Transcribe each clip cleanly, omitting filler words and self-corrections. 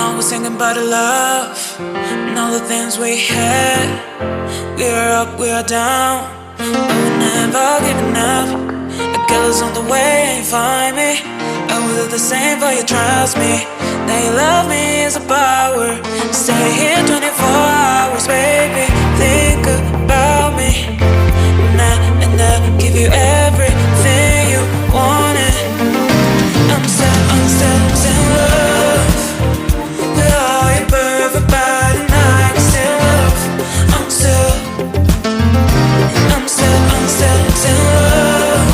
Now we're singing about the love and all the things we had. We are up, we are down, but we're never giving up. The girls on the way ain't find me. I will do the same for you, trust me. That you love me is a power. Stay here 24 hours, baby. Think about me. And I'll give you everything you wanted. I'm still in love with all your perfect body, and I can still love. I'm still in love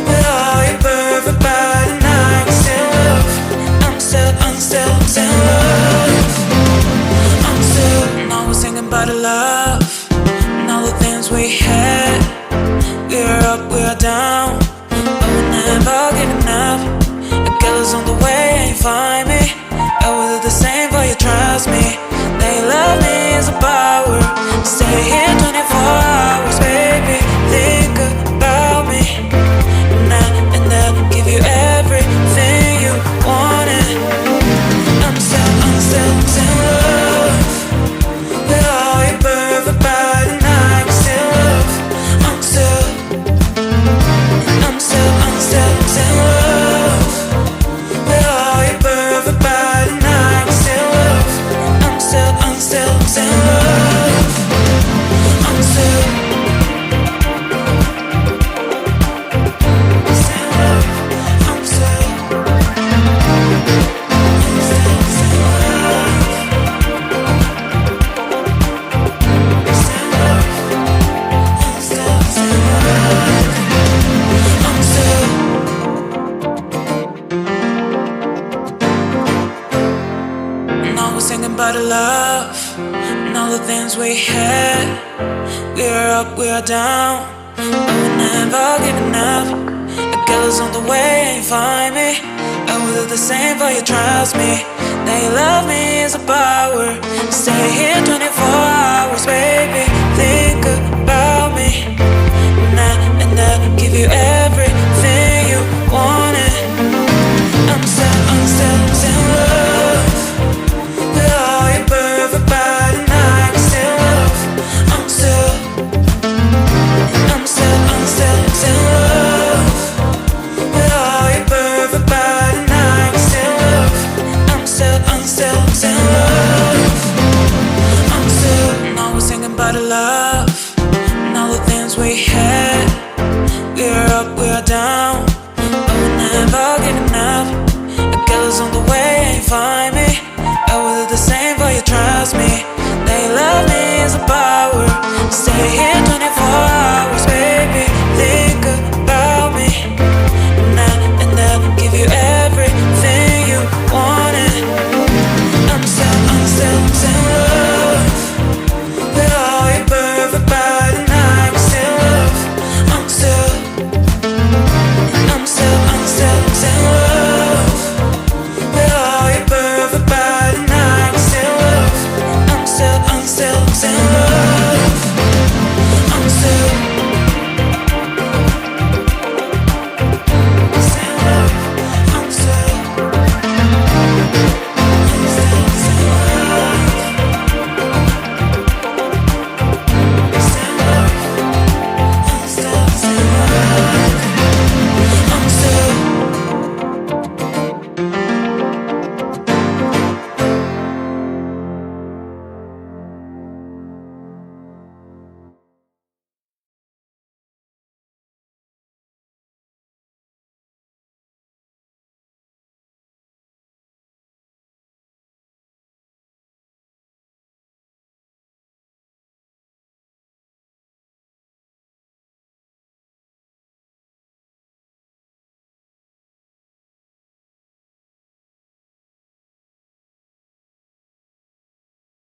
with all your perfect body, and I can still love. I'm still in love. Now we're singing about the love and all the things we had. We're up, we're down, but we're never giving up. The girls on the way ain't find me. I will do the same for you, trust me. They love me is a power. Stay here 24 hours, baby. Think about me. And I'll give you everything you wanted. I'm still in love with all your perfect body, and I can still love. I'm still in love with all your perfect body, and I can still love. I'm still in love. I'm still in love. I'm still Now we're singing about the love and all the things we had. We're up, we're down, but we're never giving up. The girls on the way ain't find me. I will do the same for you, trust me. That you love me is a power. Stay here 24